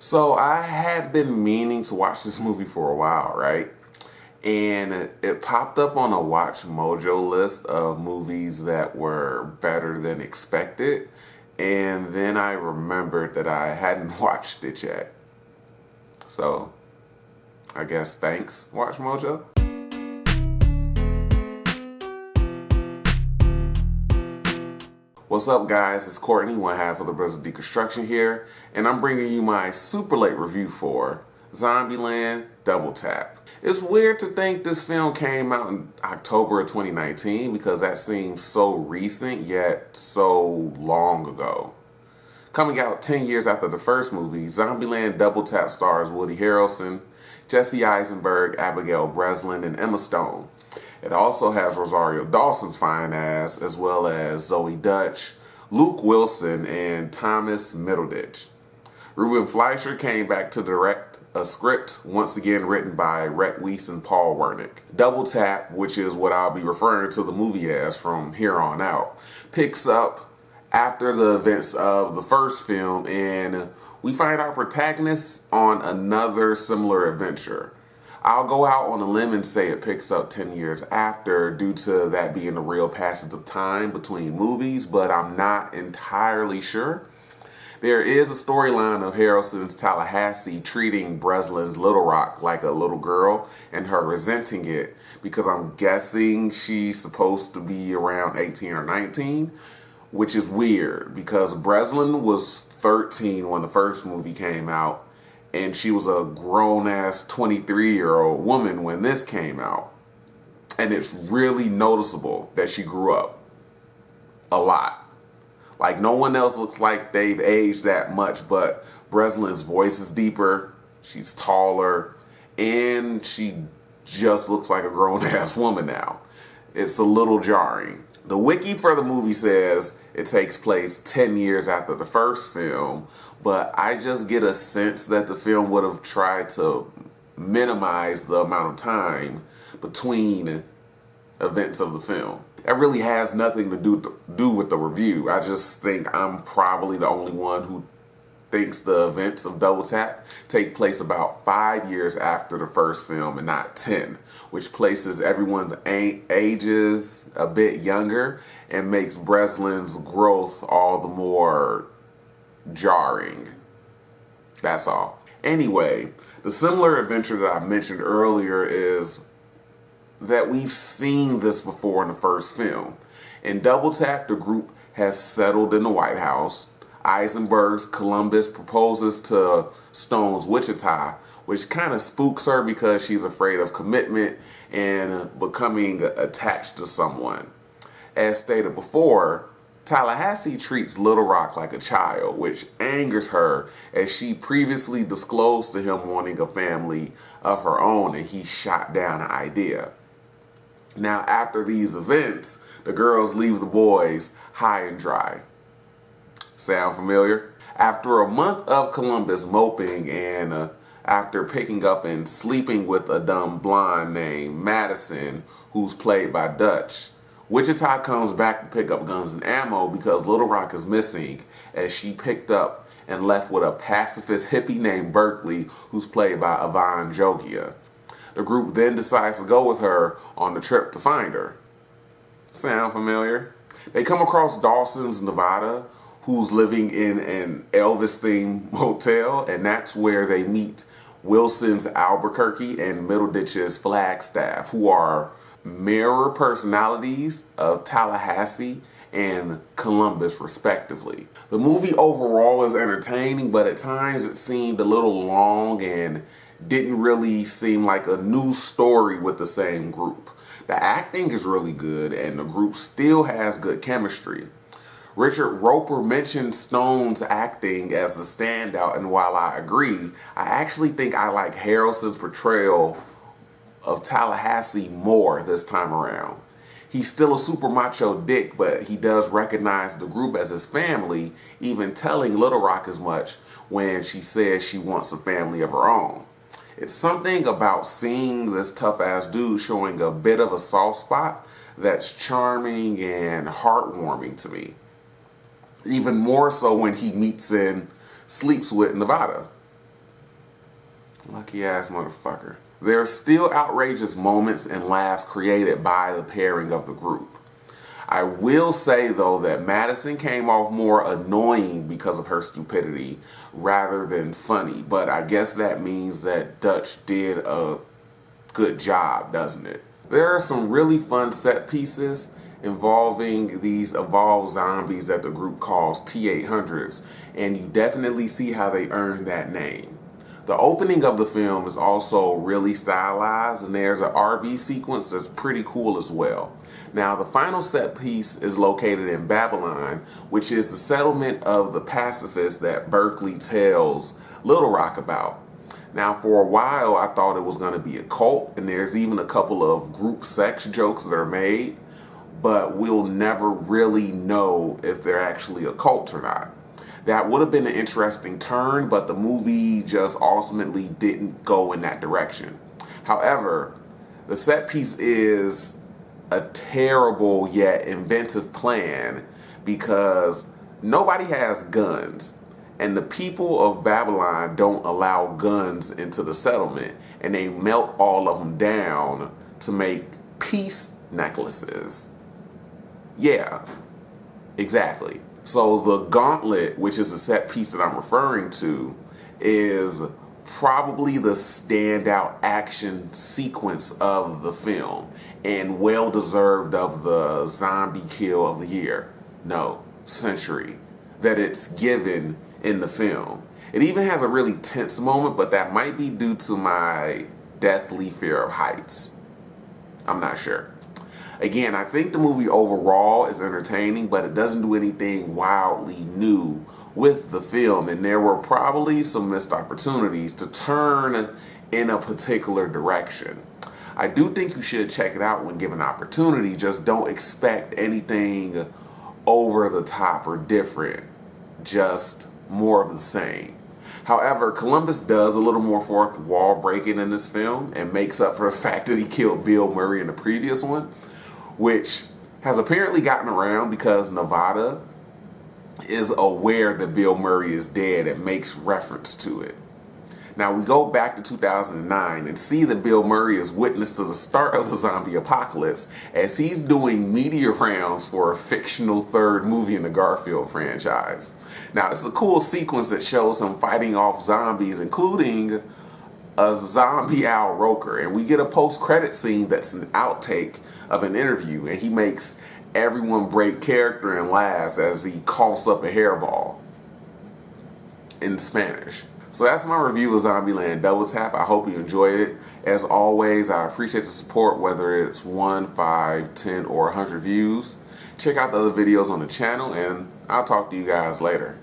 So I had been meaning to watch this movie for a while, right? And it popped up on a Watch Mojo list of movies that were better than expected. And then I remembered that I hadn't watched it yet. So I guess thanks, Watch Mojo. What's up, guys? It's Courtney, one half of the Brothers of Deconstruction here, and I'm bringing you my super late review for Zombieland Double Tap. It's weird to think this film came out in October of 2019 because that seems so recent yet so long ago. Coming out 10 years after the first movie, Zombieland Double Tap stars Woody Harrelson, Jesse Eisenberg, Abigail Breslin, and Emma Stone. It also has Rosario Dawson's fine ass, as well as Zoe Dutch, Luke Wilson, and Thomas Middleditch. Ruben Fleischer came back to direct a script, once again written by Rhett Weiss and Paul Wernick. Double Tap, which is what I'll be referring to the movie as from here on out, picks up after the events of the first film, and we find our protagonists on another similar adventure. I'll go out on a limb and say it picks up 10 years after due to that being a real passage of time between movies, but I'm not entirely sure. There is a storyline of Harrelson's Tallahassee treating Breslin's Little Rock like a little girl and her resenting it because I'm guessing she's supposed to be around 18 or 19, which is weird because Breslin was 13 when the first movie came out, and she was a grown-ass 23-year-old woman when this came out. And it's really noticeable that she grew up a lot. Like, no one else looks like they've aged that much, but Breslin's voice is deeper, she's taller, and she just looks like a grown-ass woman now. It's a little jarring. The wiki for the movie says it takes place 10 years after the first film, but I just get a sense that the film would have tried to minimize the amount of time between events of the film. That really has nothing to do with the review. I just think I'm probably the only one who thinks the events of Double Tap take place about 5 years after the first film and not 10, which places everyone's ages a bit younger and makes Breslin's growth all the more jarring. That's all. Anyway, the similar adventure that I mentioned earlier is that we've seen this before in the first film. In Double Tap, the group has settled in the White House. Eisenberg's Columbus proposes to Stone's Wichita, which kind of spooks her because she's afraid of commitment and becoming attached to someone. As stated before, Tallahassee treats Little Rock like a child, which angers her as she previously disclosed to him wanting a family of her own and he shot down the idea. Now, after these events, the girls leave the boys high and dry. Sound familiar? After a month of Columbus moping and after picking up and sleeping with a dumb blonde named Madison, who's played by Dutch, Wichita comes back to pick up guns and ammo because Little Rock is missing, as she picked up and left with a pacifist hippie named Berkeley, who's played by Yvonne Jogia. The group then decides to go with her on the trip to find her. Sound familiar? They come across Dawson's, Nevada, who's living in an Elvis-themed motel, and that's where they meet Wilson's Albuquerque and Middleditch's Flagstaff, who are mirror personalities of Tallahassee and Columbus, respectively. The movie overall is entertaining, but at times it seemed a little long and didn't really seem like a new story with the same group. The acting is really good, and the group still has good chemistry. Richard Roper mentioned Stone's acting as a standout, and while I agree, I actually think I like Harrelson's portrayal of Tallahassee more this time around. He's still a super macho dick, but he does recognize the group as his family, even telling Little Rock as much when she says she wants a family of her own. It's something about seeing this tough-ass dude showing a bit of a soft spot that's charming and heartwarming to me. Even more so when he meets and sleeps with Nevada. Lucky ass motherfucker. There are still outrageous moments and laughs created by the pairing of the group. I will say though that Madison came off more annoying because of her stupidity rather than funny, but I guess that means that Dutch did a good job, doesn't it? There are some really fun set pieces involving these evolved zombies that the group calls T-800s, and you definitely see how they earned that name. The opening of the film is also really stylized, and there's an RV sequence that's pretty cool as well. Now, the final set piece is located in Babylon, which is the settlement of the pacifists that Berkeley tells Little Rock about. Now, for a while, I thought it was going to be a cult, and there's even a couple of group sex jokes that are made, but we'll never really know if they're actually a cult or not. That would have been an interesting turn, but the movie just ultimately didn't go in that direction. However, the set piece is a terrible yet inventive plan because nobody has guns, and the people of Babylon don't allow guns into the settlement, and they melt all of them down to make peace necklaces. Yeah, exactly. So the gauntlet, which is the set piece that I'm referring to, is probably the standout action sequence of the film and well deserved of the zombie kill of the year, no, century, that it's given in the film. It even has a really tense moment, but that might be due to my deathly fear of heights. I'm not sure. Again, I think the movie overall is entertaining, but it doesn't do anything wildly new with the film, and there were probably some missed opportunities to turn in a particular direction. I do think you should check it out when given opportunity, just don't expect anything over the top or different, just more of the same. However, Columbus does a little more fourth wall breaking in this film and makes up for the fact that he killed Bill Murray in the previous one, which has apparently gotten around because Nevada is aware that Bill Murray is dead and makes reference to it. Now we go back to 2009 and see that Bill Murray is witness to the start of the zombie apocalypse as he's doing media rounds for a fictional third movie in the Garfield franchise. Now it's a cool sequence that shows him fighting off zombies, including a zombie Al Roker, and we get a post-credit scene that's an outtake of an interview, and he makes everyone break character and laughs as he coughs up a hairball in Spanish. So that's my review of Zombieland Double Tap. I hope you enjoyed it. As always, I appreciate the support, whether it's 1, 5, 10, or 100 views. Check out the other videos on the channel, and I'll talk to you guys later.